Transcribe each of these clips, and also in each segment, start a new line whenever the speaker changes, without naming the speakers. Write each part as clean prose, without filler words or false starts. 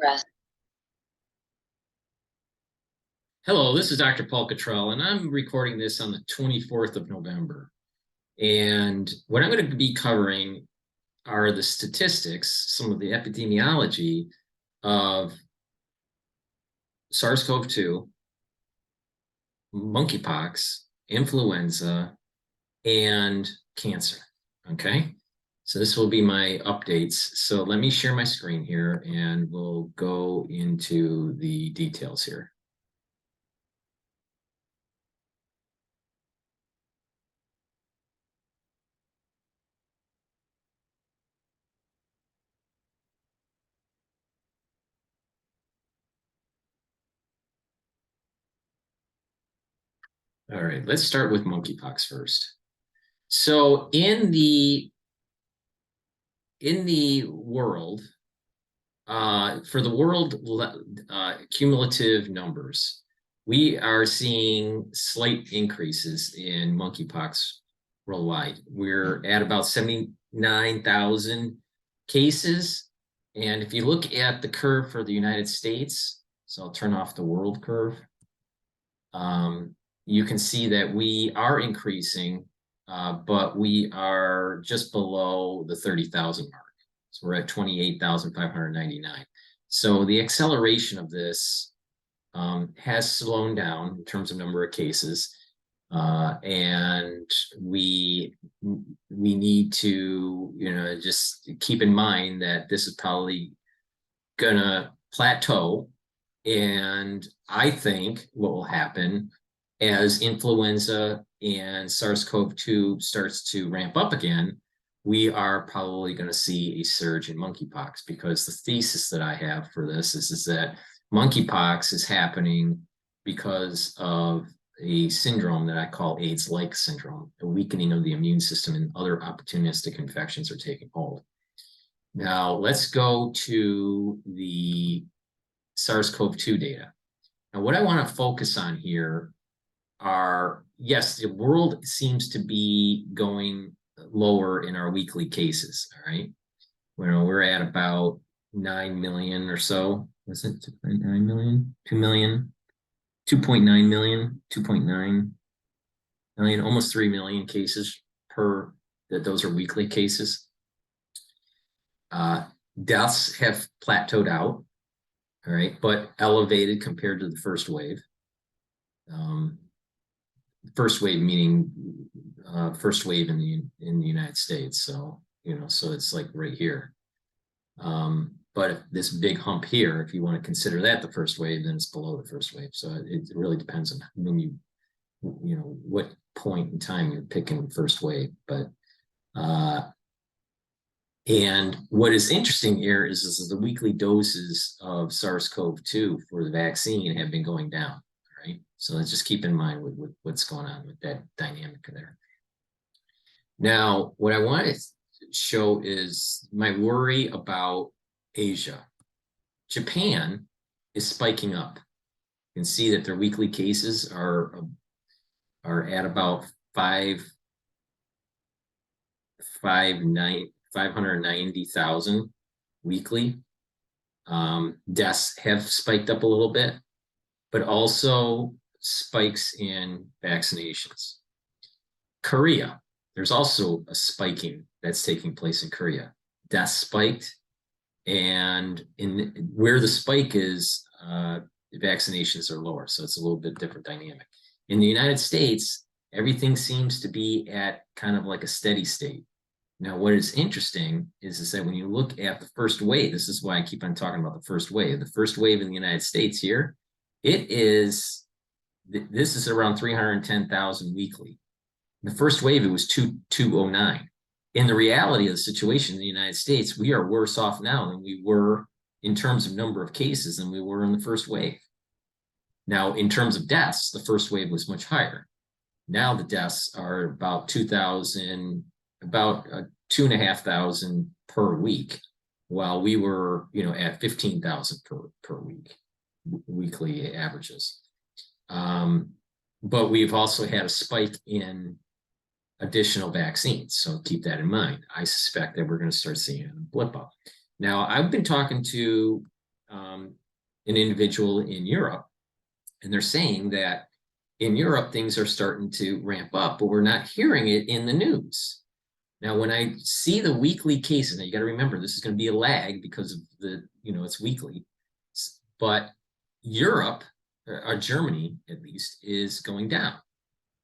Rest.
Hello, this is Dr. Paul Cottrell, and I'm recording this on the 24th of November. And what I'm going to be covering are the statistics, some of the epidemiology of SARS-CoV-2, monkeypox, influenza, and cancer. Okay, so this will be my updates. So let me share my screen here and we'll go into the details here. All right, let's start with monkeypox first. So in the world, for the world cumulative numbers, we are seeing slight increases in monkeypox worldwide. We're at about 79,000 cases. And if you look at the curve for the United States, so I'll turn off the world curve, you can see that we are increasing, but we are just below the 30,000 mark. So we're at 28,599. So the acceleration of this has slowed down in terms of number of cases. And we need to, just keep in mind that this is probably gonna plateau. And I think what will happen as influenza and SARS-CoV-2 starts to ramp up again, we are probably going to see a surge in monkeypox, because the thesis that I have for this is that monkeypox is happening because of a syndrome that I call AIDS-like syndrome, a weakening of the immune system, and other opportunistic infections are taking hold. Now, let's go to the SARS-CoV-2 data. Now, what I want to focus on here are, yes, the world seems to be going lower in our weekly cases, all right? We're at about 9 million or so. Was it 2.9 million? 2 million? 2.9 million? 2.9 million? Almost 3 million cases per, those are weekly cases. Deaths have plateaued out, all right, but elevated compared to the first wave. First wave meaning first wave in the United States. So, so it's like right here. But if this big hump here, if you want to consider that the first wave, then it's below the first wave. So it really depends on when what point in time you're picking first wave. But and what is interesting here is the weekly doses of SARS-CoV-2 for the vaccine have been going down. Right? So let's just keep in mind with what's going on with that dynamic there. Now, what I want to show is my worry about Asia. Japan is spiking up. You can see that their weekly cases are at about 590,000 weekly. Deaths have spiked up a little bit, but also spikes in vaccinations. Korea, there's also a spiking that's taking place in Korea. Deaths spiked, and where the spike is, vaccinations are lower, so it's a little bit different dynamic. In the United States, everything seems to be at kind of like a steady state. Now, what is interesting is that when you look at the first wave, this is why I keep on talking about the first wave. The first wave in the United States here, this is around 310,000 weekly. The first wave, it was 209. In the reality of the situation in the United States, we are worse off now than we were in terms of number of cases than we were in the first wave. Now, in terms of deaths, the first wave was much higher. Now the deaths are about 2,000, about 2,500 per week, while we were, at 15,000 per week, weekly averages. But we've also had a spike in additional vaccines. So keep that in mind. I suspect that we're going to start seeing a blip up. Now, I've been talking to an individual in Europe, and they're saying that in Europe, things are starting to ramp up, but we're not hearing it in the news. Now, when I see the weekly cases, now you got to remember this is going to be a lag because of the, it's weekly, but Europe, or Germany at least, is going down.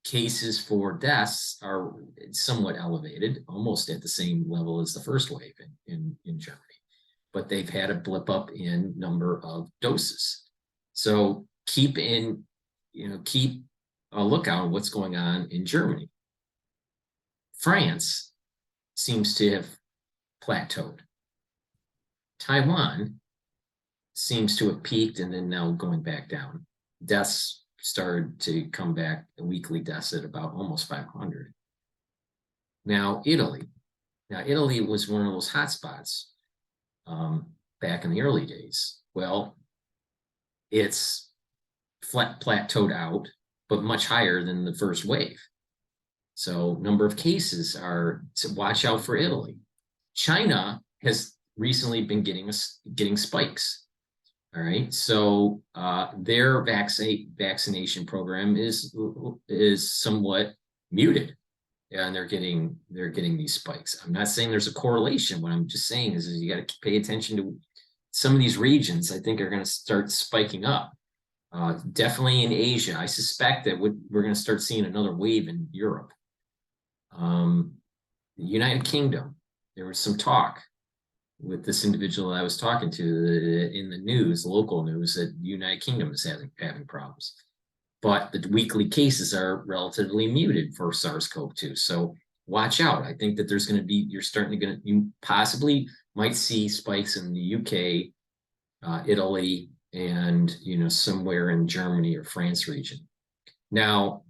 Cases for deaths are somewhat elevated, almost at the same level as the first wave in Germany, but they've had a blip up in number of doses. So keep a lookout on what's going on in Germany. France seems to have plateaued. Taiwan seems to have peaked and then now going back down. Deaths started to come back, weekly deaths at about almost 500. Now, Italy was one of those hotspots back in the early days. Well, it's plateaued out, but much higher than the first wave. So number of cases are to watch out for Italy. China has recently been getting spikes. All right, so their vaccination program is somewhat muted, and they're getting these spikes. I'm not saying there's a correlation. What I'm just saying is you got to pay attention to some of these regions. I think are going to start spiking up. Definitely in Asia. I suspect that we're going to start seeing another wave in Europe. The United Kingdom, there was some talk with this individual I was talking to in the news, local news, that the United Kingdom is having problems. But the weekly cases are relatively muted for SARS-CoV-2. So watch out. I think that there's going to be, you possibly might see spikes in the UK, Italy, and somewhere in Germany or France region. Now,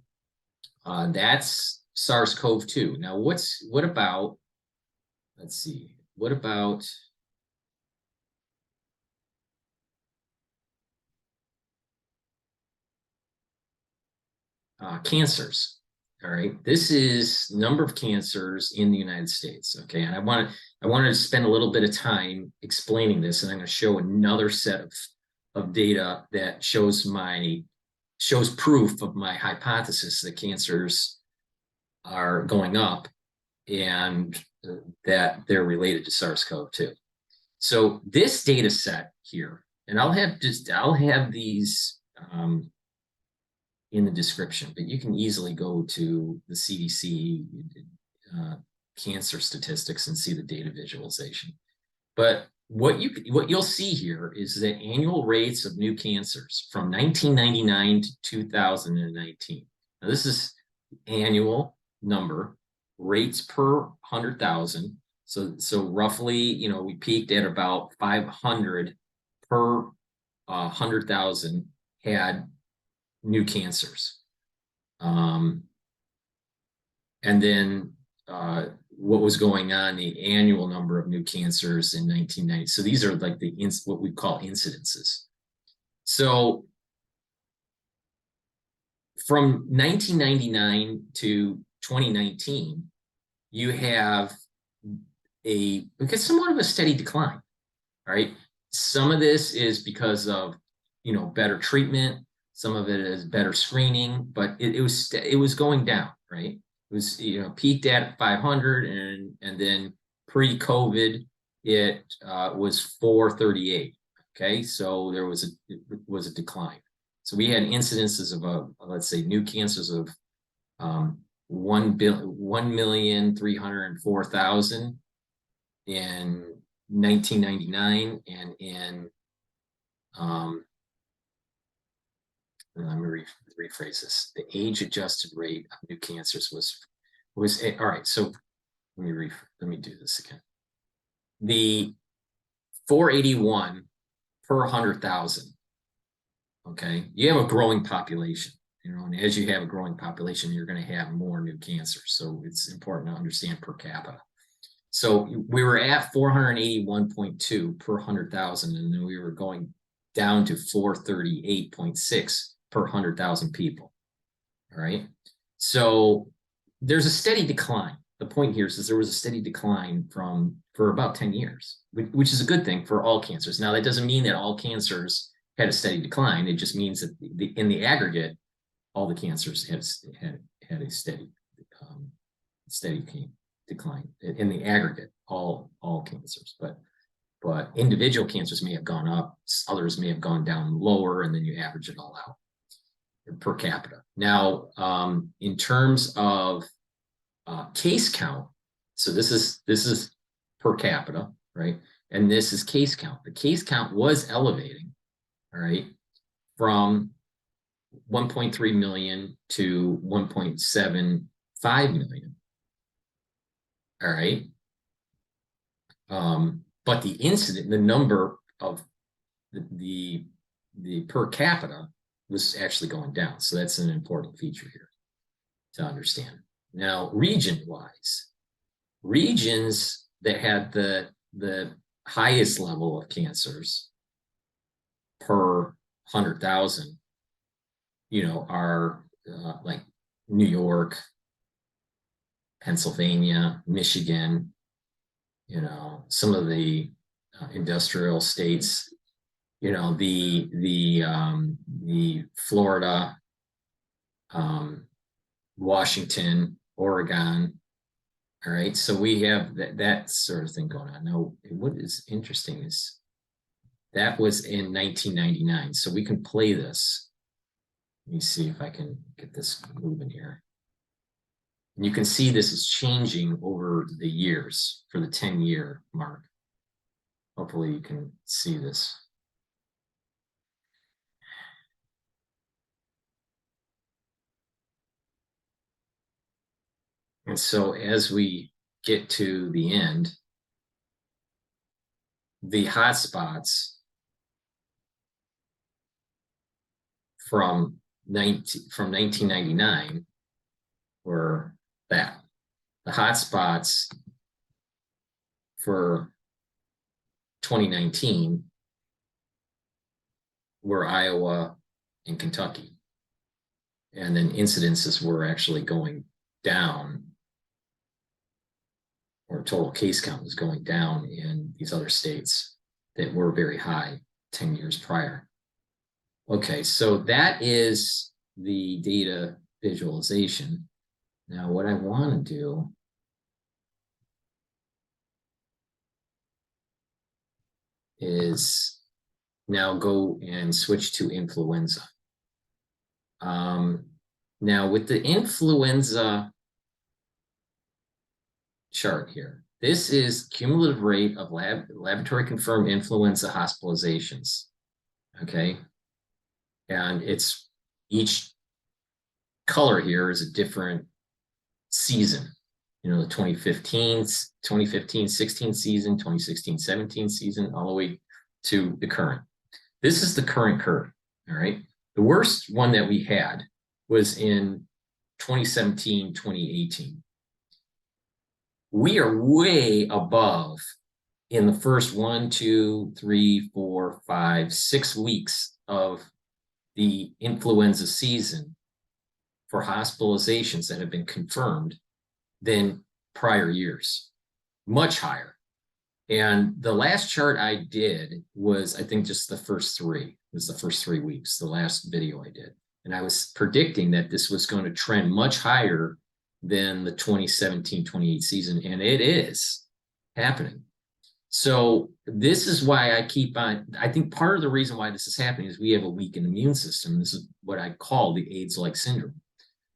that's SARS-CoV-2. Now, what about, let's see, what about cancers? All right, this is number of cancers in the United States. Okay, and I wanted to spend a little bit of time explaining this, and I'm going to show another set of data that shows proof of my hypothesis that cancers are going up and that they're related to SARS-CoV-2. So this data set here, and I'll have these in the description, but you can easily go to the CDC cancer statistics and see the data visualization. But what you'll see here is that annual rates of new cancers from 1999 to 2019. Now this is annual number, rates per 100,000. So roughly, we peaked at about 500 per 100,000 had new cancers. And then what was going on, the annual number of new cancers in 1990. So these are like what we call incidences. So from 1999 to 2019, you have somewhat of a steady decline, right? Some of this is because of, better treatment. Some of it is better screening, but it was going down, right? It was, peaked at 500, and then pre-COVID, it was 438. Okay, so there was a decline. So we had incidences of let's say new cancers of 1,304,000 in 1999, and in let me rephrase this. The age-adjusted rate of new cancers was all right. So let me do this again. The 481 per 100,000. Okay, you have a growing population, and as you have a growing population, you're going to have more new cancers. So it's important to understand per capita. So we were at 481.2 per 100,000, and then we were going down to 438.6 per 100,000 people. All right. So there's a steady decline. the point here is there was a steady decline for about 10 years, which is a good thing for all cancers. Now, that doesn't mean that all cancers had a steady decline. It just means that in the aggregate, all the cancers had a steady decline in the aggregate, all cancers. But individual cancers may have gone up, others may have gone down lower, and then you average it all out per capita. Now, in terms of case count, so this is per capita, right? And this is case count. The case count was elevating, all right, from 1.3 million to 1.75 million. All right. But the number of the per capita was actually going down. So that's an important feature here to understand. Now, region-wise, regions that had the highest level of cancers per 100,000, are like New York, Pennsylvania, Michigan, some of the industrial states, the Florida, Washington, Oregon. All right, so we have that sort of thing going on. Now, what is interesting is that was in 1999. So we can play this. Let me see if I can get this moving here. And you can see this is changing over the years for the 10-year mark. Hopefully you can see this. And so as we get to the end, the hotspots from 1999 were that. The hotspots for 2019 were Iowa and Kentucky. And then incidences were actually going down, or total case count was going down in these other states that were very high 10 years prior. Okay, so that is the data visualization. Now, what I want to do is now go and switch to influenza. Now, with the influenza chart here, this is cumulative rate of laboratory confirmed influenza hospitalizations. Okay, and it's each color here is a different season. The 2015-16 season, 2016-17 season, all the way to the current. This is the current curve. All right. The worst one that we had was in 2017-2018. We are way above in the first 1, 2, 3, 4, 5, 6 weeks of the influenza season for hospitalizations that have been confirmed than prior years, much higher. And the last chart I did was, I think, just the first 3. It was the first 3 weeks, the last video I did. And I was predicting that this was going to trend much higher than the 2017-28 season, and it is happening. So this is why I keep on, I think part of the reason why this is happening is we have a weakened immune system. This is what I call the AIDS-like syndrome.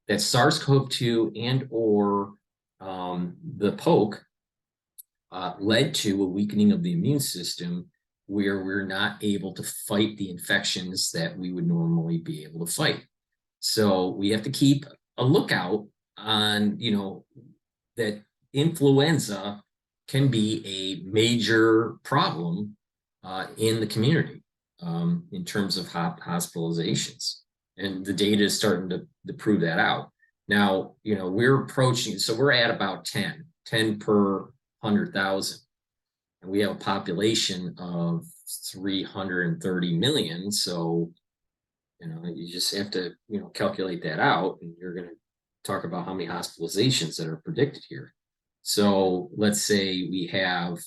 That SARS-CoV-2 and or the poke led to a weakening of the immune system where we're not able to fight the infections that we would normally be able to fight. So we have to keep a lookout on, that influenza can be a major problem in the community in terms of hospitalizations. And the data is starting to prove that out. Now, we're approaching, so we're at about 10 per 100,000. And we have a population of 330 million. So, you just have to, calculate that out, and you're going to talk about how many hospitalizations that are predicted here. So let's say we have,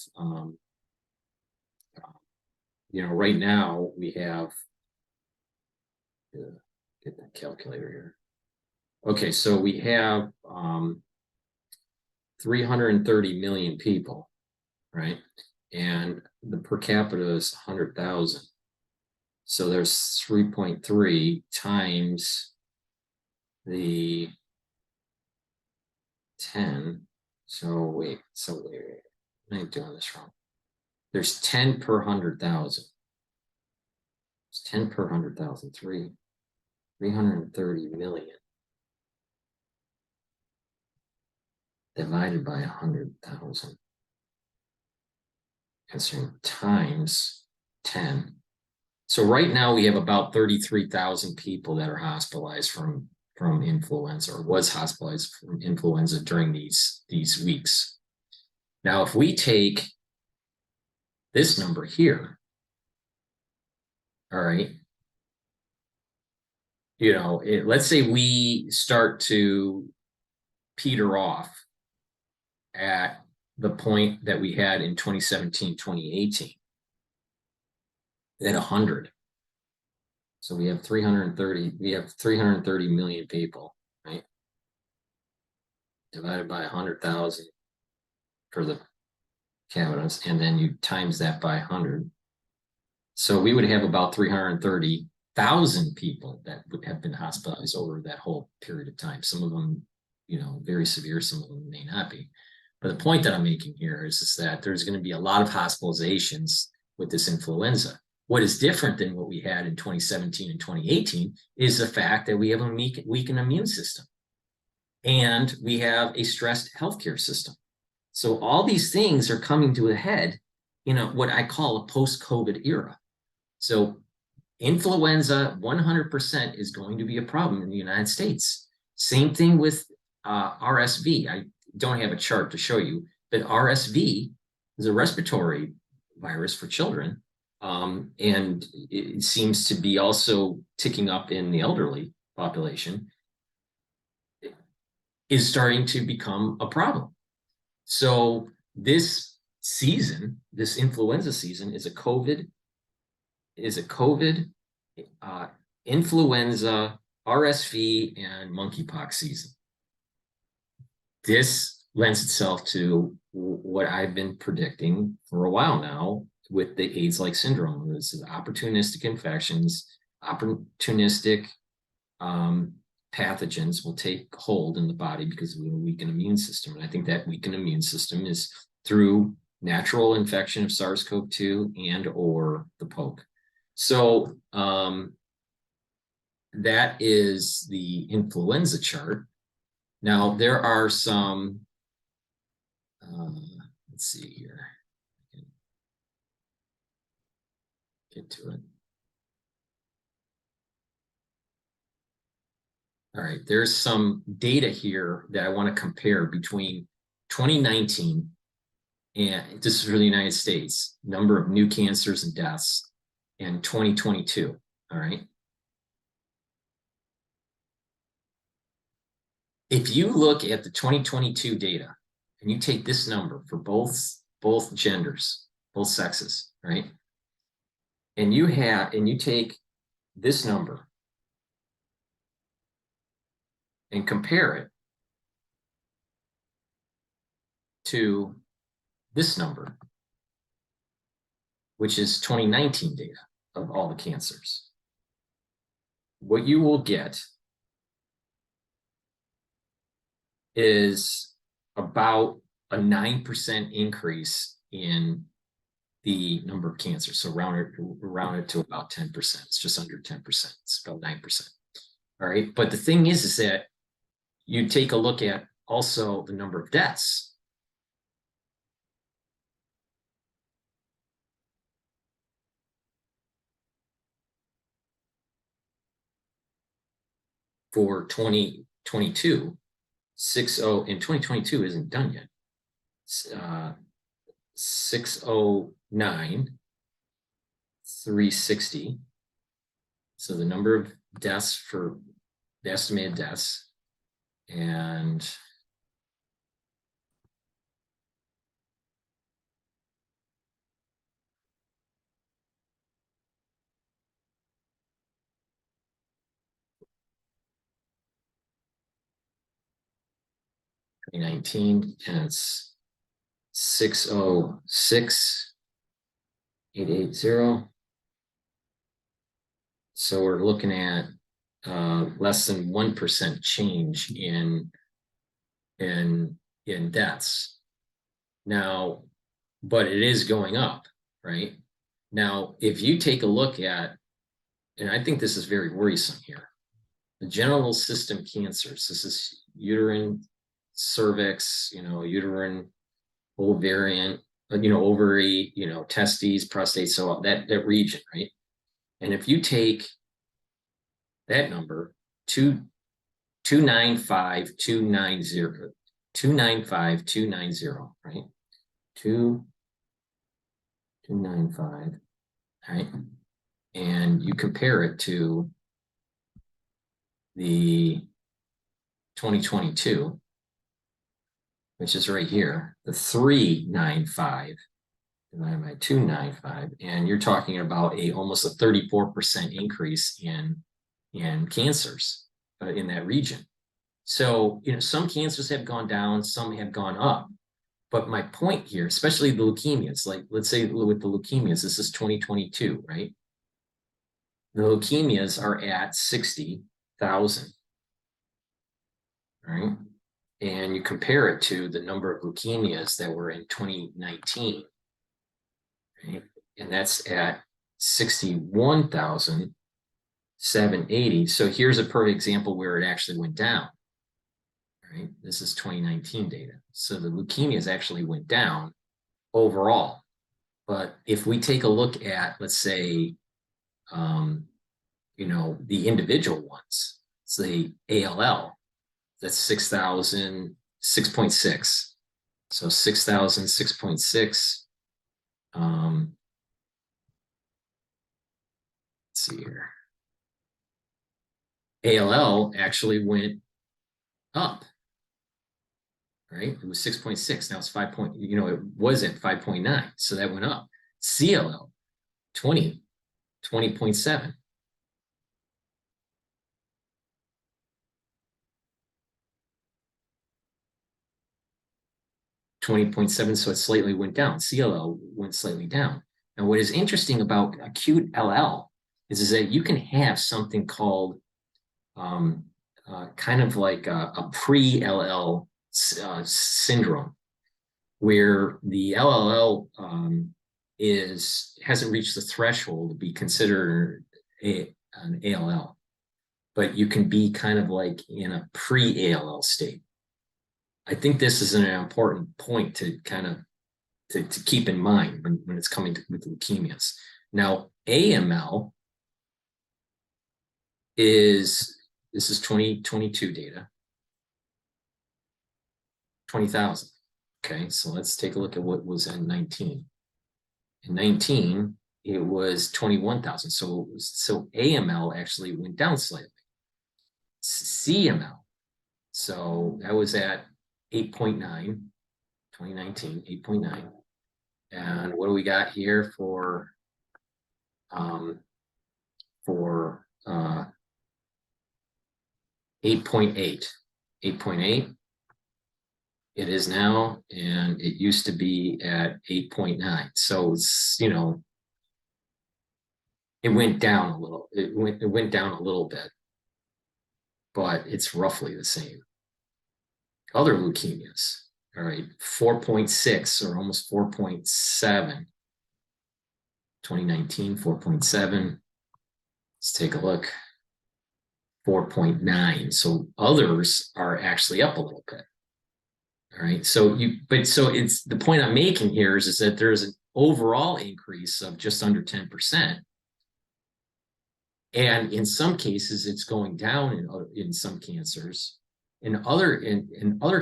right now we have, get that calculator here. Okay, so we have 330 million people, right? And the per capita is 100,000. So there's 3.3 times the 10. So wait, I'm doing this wrong. There's 10 per 100,000. It's 10 per 100,000, 330 million divided by 100,000. Considering times 10. So right now we have about 33,000 people that are hospitalized from influenza, or was hospitalized from influenza during these weeks. Now, if we take this number here, all right, let's say we start to peter off at the point that we had in 2017, 2018, at 100. So we have 330 million people, right? Divided by 100,000 for the cabinets, and then you times that by 100. So we would have about 330,000 people that would have been hospitalized over that whole period of time. Some of them, very severe, some of them may not be. But the point that I'm making here is that there's going to be a lot of hospitalizations with this influenza. What is different than what we had in 2017 and 2018 is the fact that we have a weakened immune system, and we have a stressed healthcare system. So all these things are coming to a head in what I call a post-COVID era. So influenza 100% is going to be a problem in the United States. Same thing with RSV. I don't have a chart to show you, but RSV is a respiratory virus for children. And it seems to be also ticking up in the elderly population, is starting to become a problem. So this season, this influenza season, is a COVID, influenza, RSV, and monkeypox season. This lends itself to what I've been predicting for a while now with the AIDS-like syndrome. This is opportunistic infections, opportunistic pathogens will take hold in the body because of a weakened immune system. And I think that weakened immune system is through natural infection of SARS-CoV-2 and or the poke. So that is the influenza chart. Now there are some, let's see here, I can get to it. All right, there's some data here that I want to compare between 2019, and this is for the United States, number of new cancers and deaths, and 2022, all right? If you look at the 2022 data, and you take this number for both genders, both sexes, right? And you take this number and compare it to this number, which is 2019 data of all the cancers. What you will get is about a 9% increase in the number of cancers. So round it to about 10%. It's just under 10%. It's about 9%. All right. But the thing is that you take a look at also the number of deaths. For 2022, 60 in 2022 isn't done yet. 609, 360. So the number of deaths for the estimated deaths, and 2019, and it's 606,880. So we're looking at less than 1% change in deaths. Now, but it is going up, right? Now, if you take a look at, and I think this is very worrisome here, the genital system cancers, this is uterine, cervix, uterine, ovarian, ovary, testes, prostate, so that region, right? And if you take that number, 295,290, 295,290, right? 295, right? And you compare it to the 2022, which is right here, the 395 divided by 295, and you're talking about almost a 34% increase in cancers in that region. So, some cancers have gone down, some have gone up. But my point here, especially the leukemias, like let's say with the leukemias, this is 2022, right? The leukemias are at 60,000, right? And you compare it to the number of leukemias that were in 2019, right? And that's at 61,780. So here's a perfect example where it actually went down, right? This is 2019 data. So the leukemias actually went down overall. But if we take a look at, let's say, the individual ones, say ALL, that's 6,000, 6.6. So 6,000, 6.6. Let's see here. ALL actually went up, right? It was 6.6. Now it's 5. It was at 5.9. So that went up. CLL, 20.7. 20.7, so it slightly went down. CLL went slightly down. Now, what is interesting about acute LL is that you can have something called kind of like a pre-LL syndrome, where the LLL hasn't reached the threshold to be considered an ALL, but you can be kind of like in a pre-ALL state. I think this is an important point to kind of to keep in mind when it's coming to with leukemias. Now, AML this is 2022 data, 20,000. Okay, so let's take a look at what was in 19. In 19, it was 21,000. So AML actually went down slightly. CML, so that was at 8.9, 2019, 8.9. And what do we got here for 8.8? 8.8 it is now, and it used to be at 8.9. So it's, it went down a little. It went down a little bit, but it's roughly the same. Other leukemias, all right, 4.6 or almost 4.7. 2019, 4.7. Let's take a look. 4.9. So others are actually up a little bit. All right. So it's the point I'm making here is that there's an overall increase of just under 10%. And in some cases, it's going down in some cancers. In other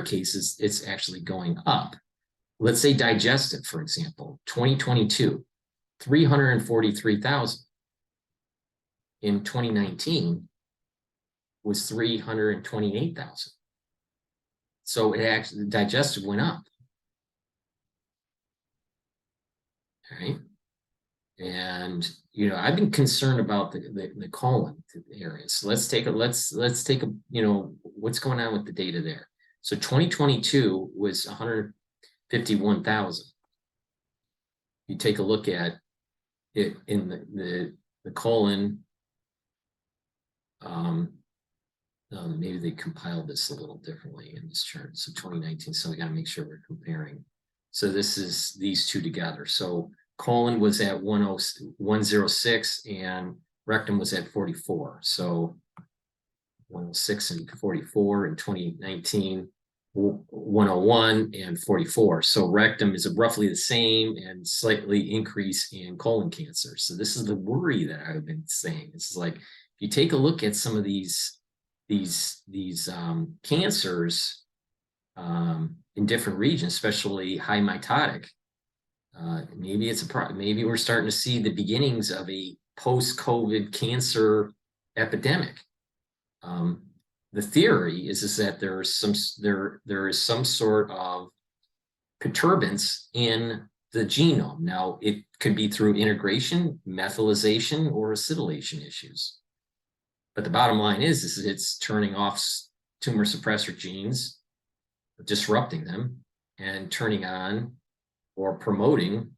cases, it's actually going up. Let's say digestive, for example, 2022, 343,000. In 2019 was 328,000. So it actually, digestive went up. All right. And I've been concerned about the colon area. So let's take a what's going on with the data there. So 2022 was 151,000. You take a look at it in the colon. Maybe they compiled this a little differently in this chart. So 2019, so we got to make sure we're comparing. So this is these two together. So colon was at 106 and rectum was at 44. So 106 and 44 in 2019, 101 and 44. So rectum is roughly the same and slightly increase in colon cancer. So this is the worry that I've been saying. This is like, if you take a look at some of these cancers in different regions, especially high mitotic, maybe maybe we're starting to see the beginnings of a post-COVID cancer epidemic. The theory is that there is some sort of perturbance in the genome. Now, it could be through integration, methylation, or acetylation issues. But the bottom line is it's turning off tumor suppressor genes, disrupting them, and turning on or promoting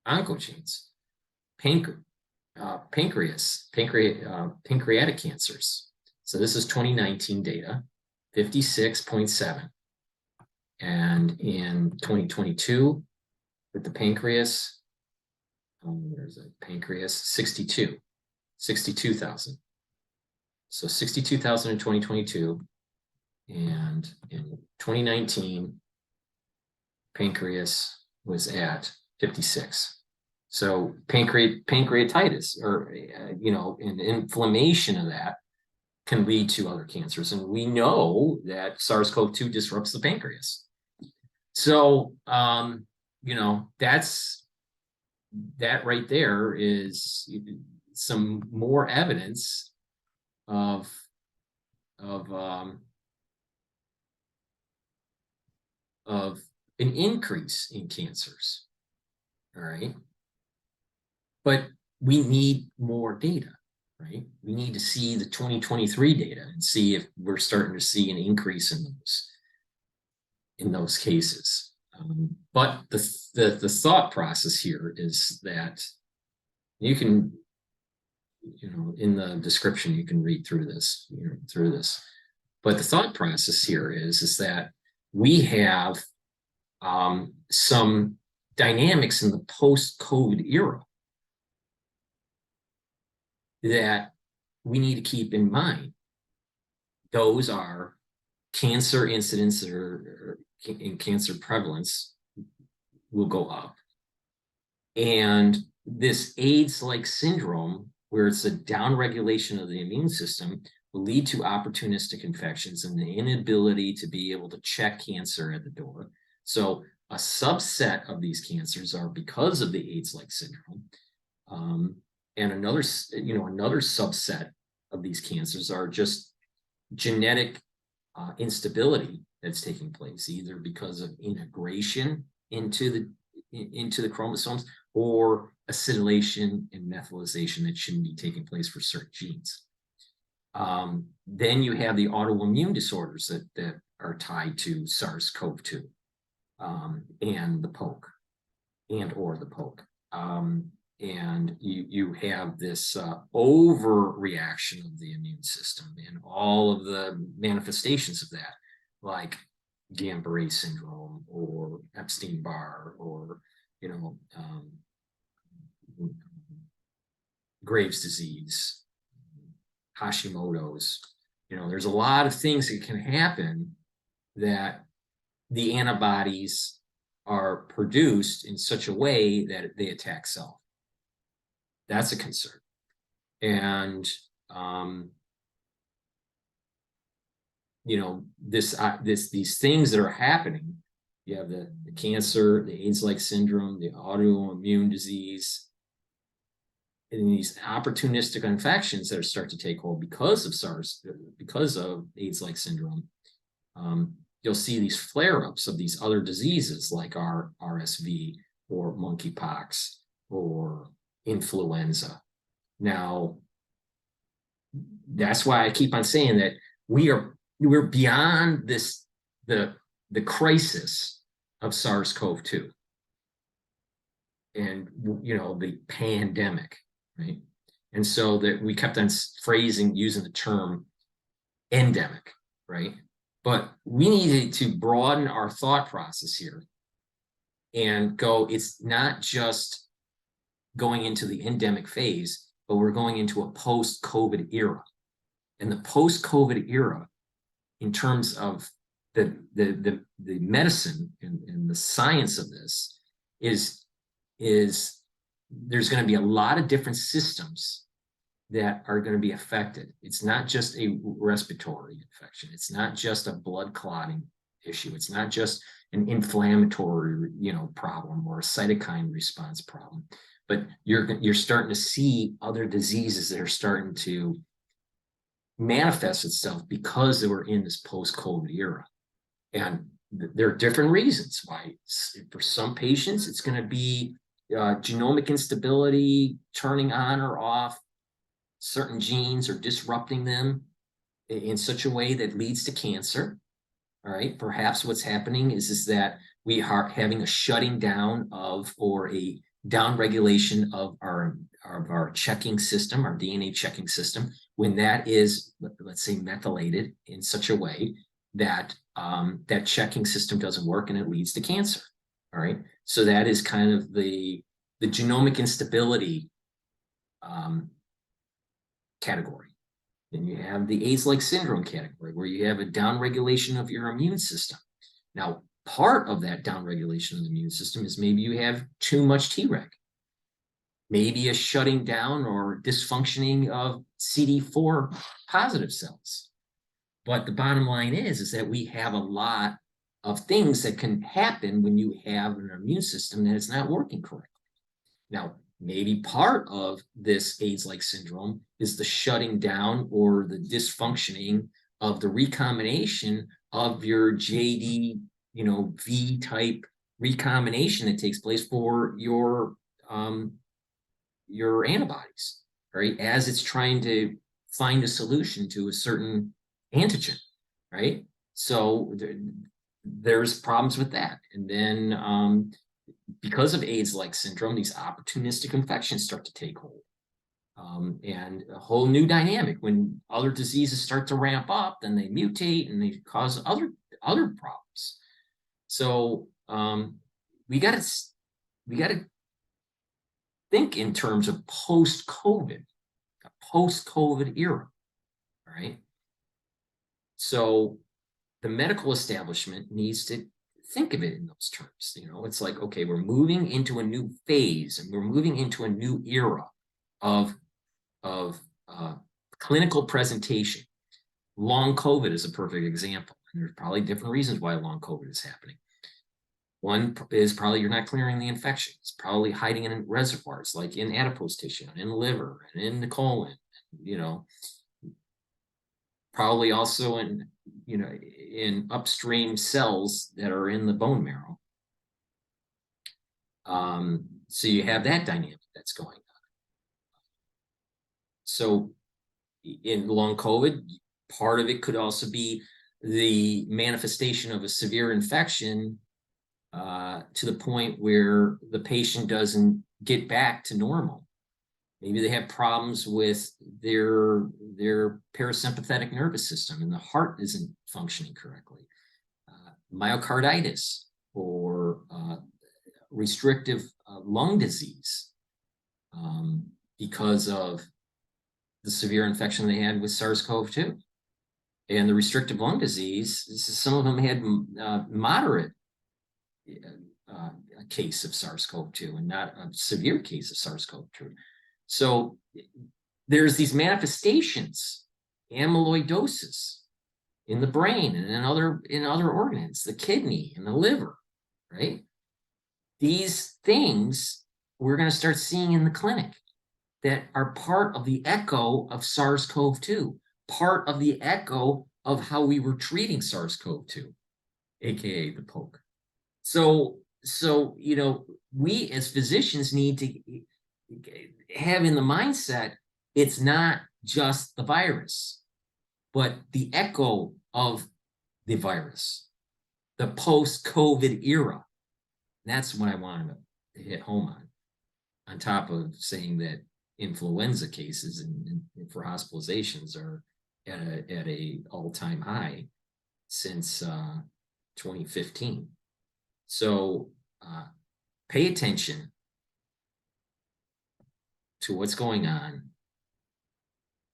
oncogenes. Pancreatic cancers. So this is 2019 data, 56.7. And in 2022, with the pancreas, there's a pancreas, 62,000. So 62,000 in 2022. And in 2019, pancreas was at 56. So pancreatitis, or, an inflammation of that can lead to other cancers. And we know that SARS-CoV-2 disrupts the pancreas. So, that right there is some more evidence of an increase in cancers. All right. But we need more data. Right? We need to see the 2023 data and see if we're starting to see an increase in those cases. But the thought process here is that you can, in the description, you can read through this, But the thought process here is that we have some dynamics in the post-COVID era that we need to keep in mind. Those are cancer incidence or in cancer prevalence will go up. And this AIDS-like syndrome, where it's a downregulation of the immune system, will lead to opportunistic infections and the inability to be able to check cancer at the door. So a subset of these cancers are because of the AIDS-like syndrome. And another subset of these cancers are just genetic instability that's taking place, either because of integration into the chromosomes or acetylation and methylation that shouldn't be taking place for certain genes. Then you have the autoimmune disorders that are tied to SARS-CoV-2 and the POC or the POC. And you have this overreaction of the immune system and all of the manifestations of that, like Guillain-Barré syndrome or Epstein-Barr or Graves' disease, Hashimoto's. There's a lot of things that can happen that the antibodies are produced in such a way that they attack self. That's a concern. And, these things that are happening, you have the cancer, the AIDS-like syndrome, the autoimmune disease, and these opportunistic infections that start to take hold because of AIDS-like syndrome. You'll see these flare-ups of these other diseases like RSV or monkeypox or influenza. Now, that's why I keep on saying that we're beyond this the crisis of SARS-CoV-2 and, you know, the pandemic, right? And so that we kept on using the term endemic, right? But we needed to broaden our thought process here and go, it's not just going into the endemic phase, but we're going into a post-COVID era. And the post-COVID era, in terms of the medicine and the science of this, is there's going to be a lot of different systems that are going to be affected. It's not just a respiratory infection. It's not just a blood clotting issue. It's not just an inflammatory, you know, problem or a cytokine response problem. But you're starting to see other diseases that are starting to manifest itself because they were in this post-COVID era. And there are different reasons why. For some patients, it's going to be genomic instability, turning on or off certain genes or disrupting them in such a way that leads to cancer. All right. Perhaps what's happening is that we are having a shutting down of, or a downregulation of our checking system, our DNA checking system, when that is, let's say, methylated in such a way that that checking system doesn't work and it leads to cancer. All right. So that is kind of the genomic instability category. Then you have the AIDS-like syndrome category, where you have a downregulation of your immune system. Now, part of that downregulation of the immune system is maybe you have too much Treg, maybe a shutting down or dysfunctioning of CD4 positive cells. But the bottom line is that we have a lot of things that can happen when you have an immune system that is not working correctly. Now, maybe part of this AIDS-like syndrome is the shutting down or the dysfunctioning of the recombination of your JD, you know, V type recombination that takes place for your antibodies, right? As it's trying to find a solution to a certain antigen, right? So there's problems with that. And then because of AIDS-like syndrome, these opportunistic infections start to take hold. And a whole new dynamic. When other diseases start to ramp up, then they mutate and they cause other problems. So we got to think in terms of post-COVID, a post-COVID era, all right? So the medical establishment needs to think of it in those terms. You know, it's like, okay, we're moving into a new phase and we're moving into a new era of clinical presentation. Long COVID is a perfect example. And there's probably different reasons why long COVID is happening. One is probably you're not clearing the infection. It's probably hiding in reservoirs, like in adipose tissue, and in liver, and in the colon, you know. Probably also in, you know, in upstream cells that are in the bone marrow. So you have that dynamic that's going on. So in long COVID, part of it could also be the manifestation of a severe infection to the point where the patient doesn't get back to normal. Maybe they have problems with their parasympathetic nervous system and the heart isn't functioning correctly. Myocarditis or restrictive lung disease because of the severe infection they had with SARS-CoV-2. And the restrictive lung disease, some of them had moderate a case of SARS-CoV-2 and not a severe case of SARS-CoV-2. So there's these manifestations, amyloidosis in the brain and in other organs, the kidney and the liver, right? These things we're going to start seeing in the clinic that are part of the echo of SARS-CoV-2, part of the echo of how we were treating SARS-CoV-2, aka the poke. So you know, we as physicians need to have in the mindset, it's not just the virus, but the echo of the virus. the post-COVID era. That's what I wanted to hit home on top of saying that influenza cases and for hospitalizations are at a all-time high since 2015. So pay attention to what's going on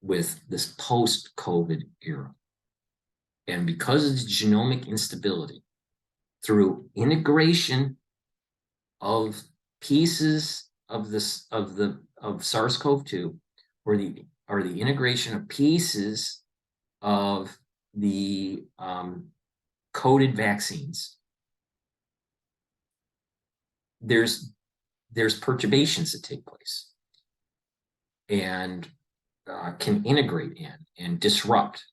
with this post-COVID era. And because of the genomic instability, through integration of pieces of this of SARS-CoV-2, or the integration of pieces of the coded vaccines, there's perturbations that take place and can integrate in and disrupt.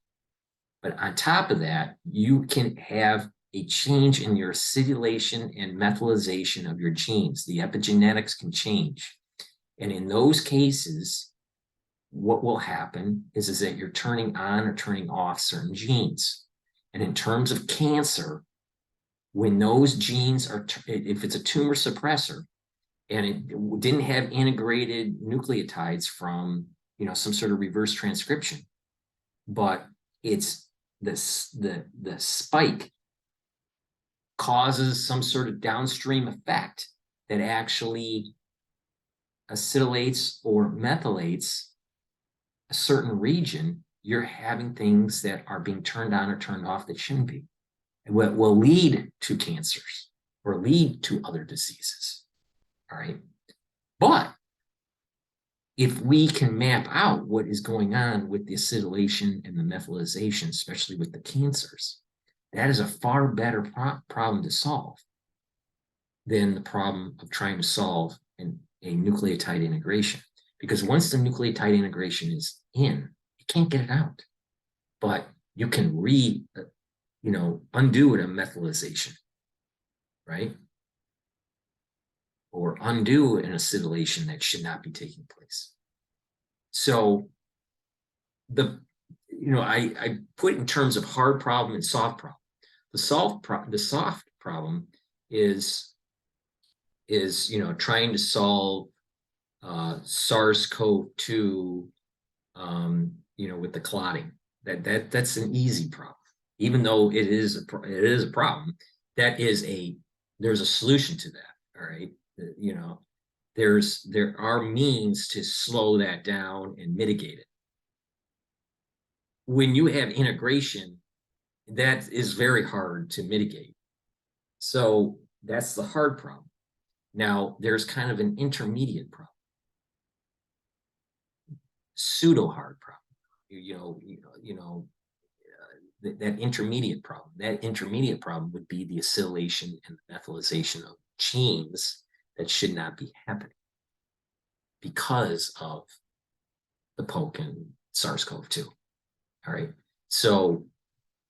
But on top of that, you can have a change in your acetylation and methylation of your genes. The epigenetics can change. And in those cases, what will happen is that you're turning on or turning off certain genes. And in terms of cancer, when those genes are, if it's a tumor suppressor and it didn't have integrated nucleotides from, some sort of reverse transcription, but it's the spike causes some sort of downstream effect that actually acetylates or methylates a certain region, you're having things that are being turned on or turned off that shouldn't be. And what will lead to cancers or lead to other diseases. All right. But if we can map out what is going on with the acetylation and the methylation, especially with the cancers, that is a far better problem to solve than the problem of trying to solve a nucleotide integration. Because once the nucleotide integration is in, you can't get it out. But you can undo it a methylation, right? Or undo an acetylation that should not be taking place. So I put in terms of hard problem and soft problem. The soft problem is trying to solve SARS-CoV-2 with the clotting. That's an easy problem. Even though it is a problem, there's a solution to that. All right. There are means to slow that down and mitigate it. When you have integration, that is very hard to mitigate. So that's the hard problem. Now there's kind of an intermediate problem, pseudo hard problem. That intermediate problem. That intermediate problem would be the acetylation and the methylation of genes that should not be happening because of the poke and SARS-CoV-2. All right. So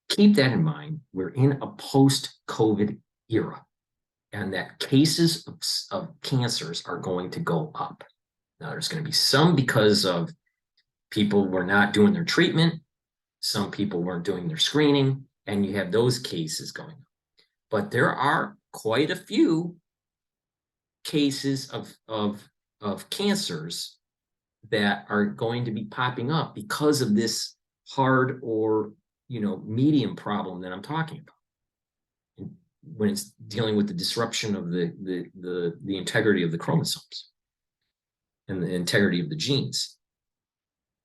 keep that in mind. We're in a post-COVID era, and that cases of cancers are going to go up. Now, there's going to be some because of people were not doing their treatment. Some people weren't doing their screening, and you have those cases going up. But there are quite a few cases of cancers that are going to be popping up because of this hard or medium problem that I'm talking about. And when it's dealing with the disruption of the integrity of the chromosomes and the integrity of the genes.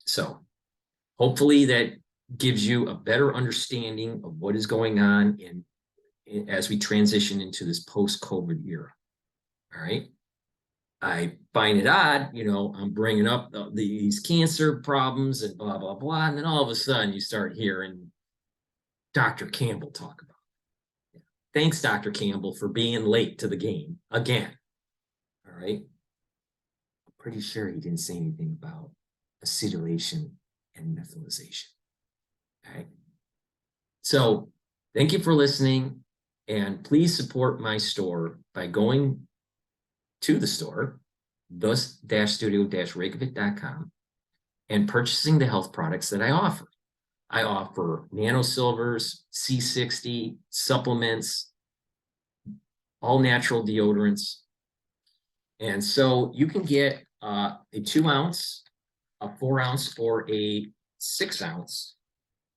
So hopefully that gives you a better understanding of what is going on as we transition into this post-COVID era. All right. I find it odd, I'm bringing up these cancer problems and blah, blah, blah. And then all of a sudden you start hearing Dr. Campbell talk about it. Thanks, Dr. Campbell, for being late to the game again. All right. I'm pretty sure he didn't say anything about acetylation and methylation. All right. So thank you for listening, and please support my store by going to the store, thus-studio-reykjavik.com, and purchasing the health products that I offer. I offer nano silvers, C60, supplements, all natural deodorants. And so you can get a 2 ounce, a 4 ounce, or a 6 ounce,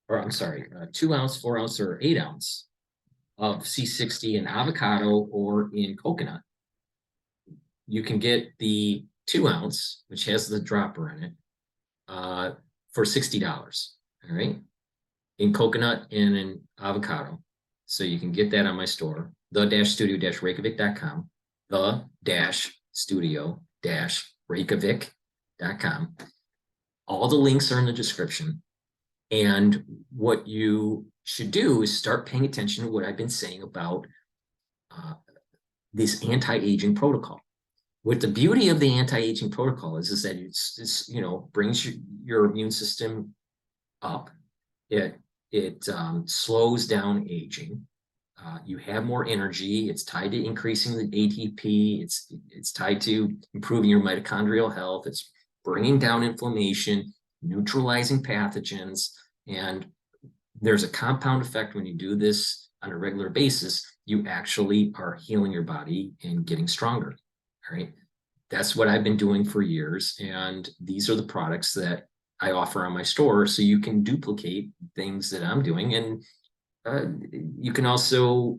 or I'm sorry, a 2 ounce, 4 ounce, or 8 ounce of C60 in avocado or in coconut. You can get the 2 ounce, which has the dropper in it, for $60. All right, in coconut and in avocado. So you can get that on my store, the-studio-reykjavik.com, the-studio-reykjavik.com. All the links are in the description. And what you should do is start paying attention to what I've been saying about this anti-aging protocol. What the beauty of the anti-aging protocol is that it's you know, brings your immune system up. It slows down aging. You have more energy. It's tied to increasing the ATP. It's tied to improving your mitochondrial health. It's bringing down inflammation, neutralizing pathogens, and there's a compound effect when you do this on a regular basis. You actually are healing your body and getting stronger. All right, that's what I've been doing for years, and these are the products that I offer on my store, so you can duplicate things that I'm doing, and you can also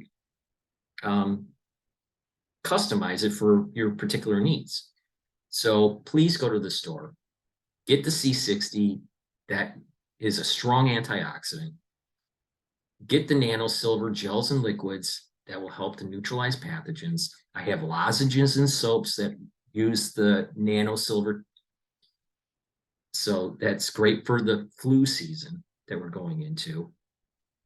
customize it for your particular needs. So please go to the store, get the C60, that is a strong antioxidant. Get the nano silver gels and liquids that will help to neutralize pathogens. I have lozenges and soaps that use the nano silver. So that's great for the flu season that we're going into.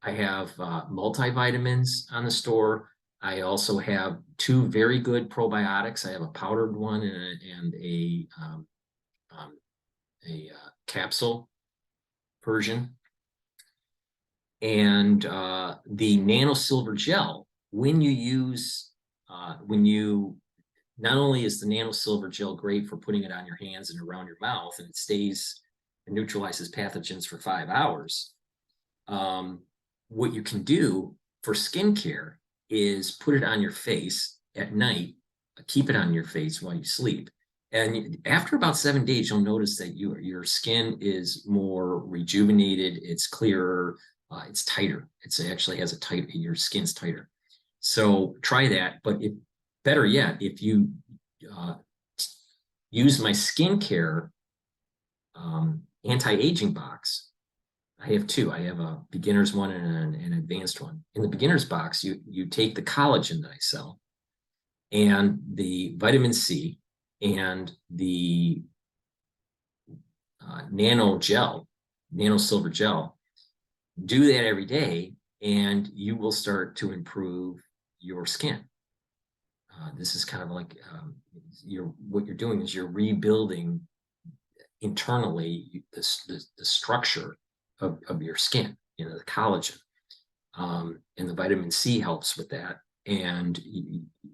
I have multivitamins on the store. I also have 2 very good probiotics. I have a powdered one and a capsule version. And the nano silver gel, when you use, not only is the nano silver gel great for putting it on your hands and around your mouth, and it stays and neutralizes pathogens for 5 hours. What you can do for skincare is put it on your face at night, keep it on your face while you sleep. And after about 7 days, you'll notice that your skin is more rejuvenated, it's clearer, it's tighter. It actually has your skin's tighter. So try that. But better yet, if you use my skincare anti-aging box, I have 2. I have a beginner's one and an advanced one. In the beginner's box, you take the collagen that I sell and the vitamin C and the nano silver gel. Do that every day, and you will start to improve your skin. This is kind of like what you're doing is you're rebuilding internally the structure of your skin, you know, the collagen, and the vitamin C helps with that. And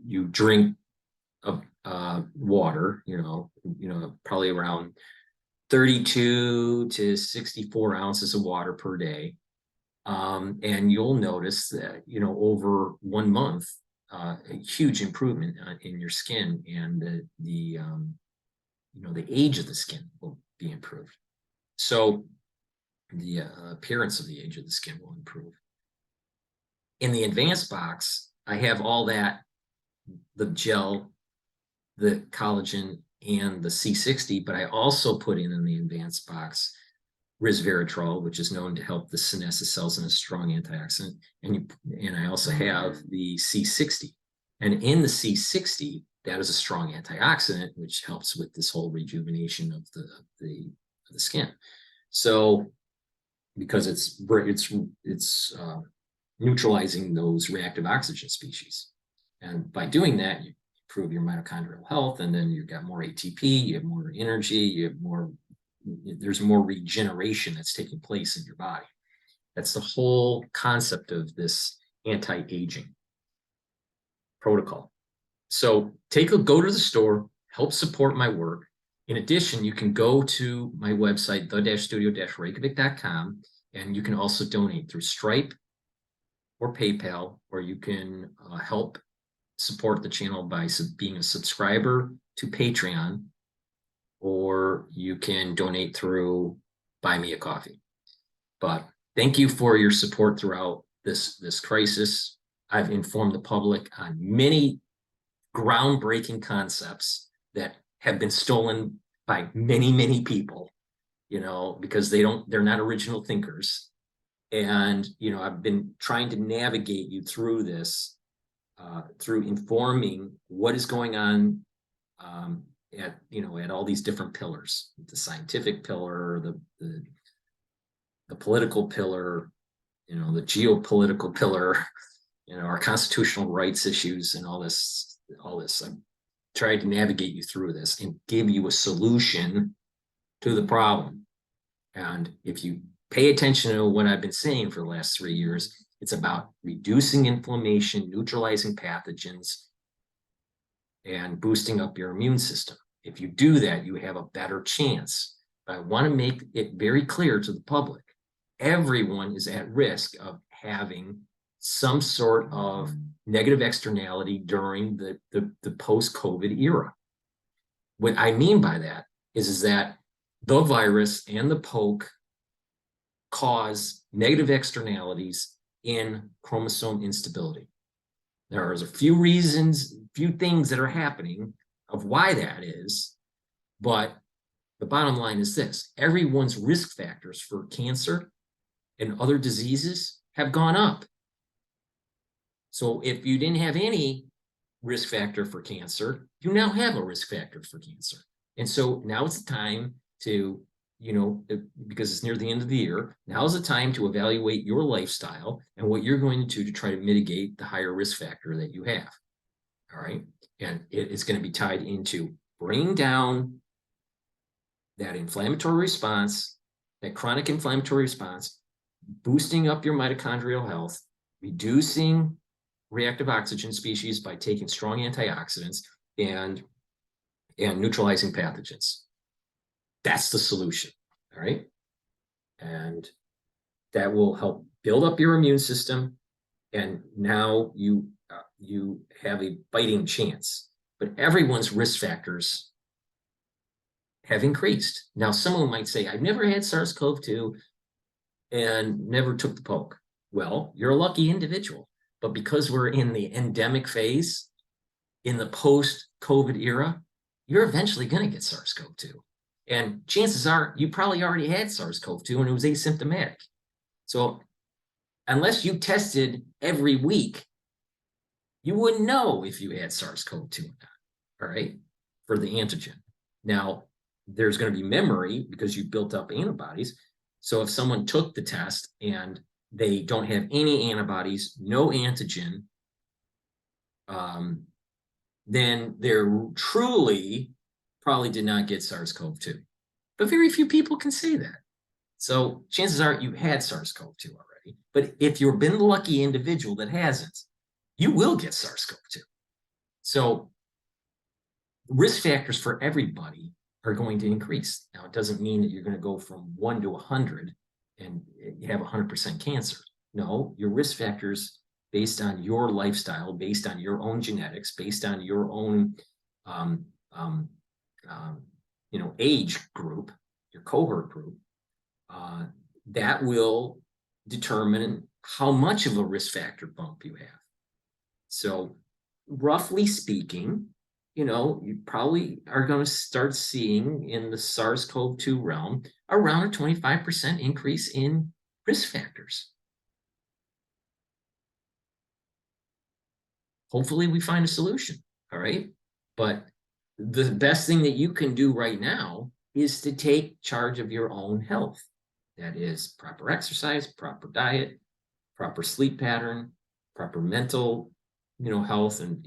you drink water, you know, probably around 32 to 64 ounces of water per day. And you'll notice that, you know, over 1 month, a huge improvement in your skin, and you know, the age of the skin will be improved. So the appearance of the age of the skin will improve. In the advanced box, I have all that, the gel, the collagen, and the C60, but I also put in the advanced box resveratrol, which is known to help the senescent cells and a strong antioxidant. And I also have the C60. And in the C60, that is a strong antioxidant, which helps with this whole rejuvenation of the skin. So because it's neutralizing those reactive oxygen species. And by doing that, you improve your mitochondrial health, and then you've got more ATP, you have more energy, there's more regeneration that's taking place in your body. That's the whole concept of this anti-aging protocol. So go to the store, help support my work. In addition, you can go to my website, the-studio-reykjavik.com, And you can also donate through Stripe or PayPal, or you can help support the channel by being a subscriber to Patreon, or you can donate through Buy Me a Coffee. But thank you for your support throughout this crisis. I've informed the public on many groundbreaking concepts that have been stolen by many people, because they're not original thinkers. And, I've been trying to navigate you through this, through informing what is going on at all these different pillars, the scientific pillar, the political pillar, the geopolitical pillar, our constitutional rights issues and all this. I've tried to navigate you through this and give you a solution to the problem. And if you pay attention to what I've been saying for the last 3 years, it's about reducing inflammation, neutralizing pathogens, and boosting up your immune system. If you do that, you have a better chance. But I want to make it very clear to the public, everyone is at risk of having some sort of negative externality during the post-COVID era. What I mean by that is that the virus and the poke cause negative externalities in chromosome instability. There is a few reasons, few things that are happening of why that is, but the bottom line is this: everyone's risk factors for cancer and other diseases have gone up. So if you didn't have any risk factor for cancer, you now have a risk factor for cancer. And so now it's the time to, because it's near the end of the year, now's the time to evaluate your lifestyle and what you're going to do to try to mitigate the higher risk factor that you have. All right. And it's going to be tied into bringing down that inflammatory response, that chronic inflammatory response, boosting up your mitochondrial health, reducing reactive oxygen species by taking strong antioxidants, and neutralizing pathogens. That's the solution. All right. And that will help build up your immune system. And now you have a fighting chance. But everyone's risk factors have increased. Now, someone might say, I've never had SARS-CoV-2 and never took the poke. Well, you're a lucky individual. But because we're in the endemic phase, in the post-COVID era, you're eventually going to get SARS-CoV-2. And chances are you probably already had SARS-CoV-2 and it was asymptomatic. So unless you tested every week, you wouldn't know if you had SARS-CoV-2 or not, all right, for the antigen. Now, there's going to be memory because you built up antibodies. So if someone took the test and they don't have any antibodies, no antigen, then they're truly probably did not get SARS-CoV-2. But very few people can say that. So chances are you had SARS-CoV-2 already. But if you've been the lucky individual that hasn't, you will get SARS-CoV-2. So risk factors for everybody are going to increase. Now, it doesn't mean that you're going to go from 1 to 100 and you have 100% cancer. No, your risk factors based on your lifestyle, based on your own genetics, based on your own age group, your cohort group, that will determine how much of a risk factor bump you have. So roughly speaking, you probably are going to start seeing in the SARS-CoV-2 realm around a 25% increase in risk factors. Hopefully we find a solution, all right? But the best thing that you can do right now is to take charge of your own health. That is proper exercise, proper diet, proper sleep pattern, proper mental, health, and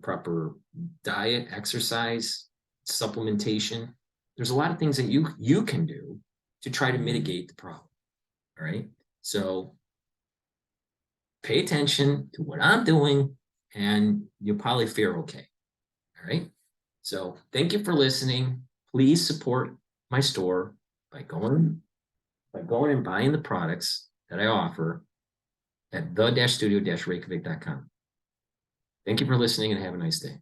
proper diet, exercise, supplementation. There's a lot of things that you can do to try to mitigate the problem. All right. So pay attention to what I'm doing and you'll probably fare okay. All right. So thank you for listening. Please support my store. by going and buying the products that I offer at the-studio-reykjavik.com. Thank you for listening and have a nice day.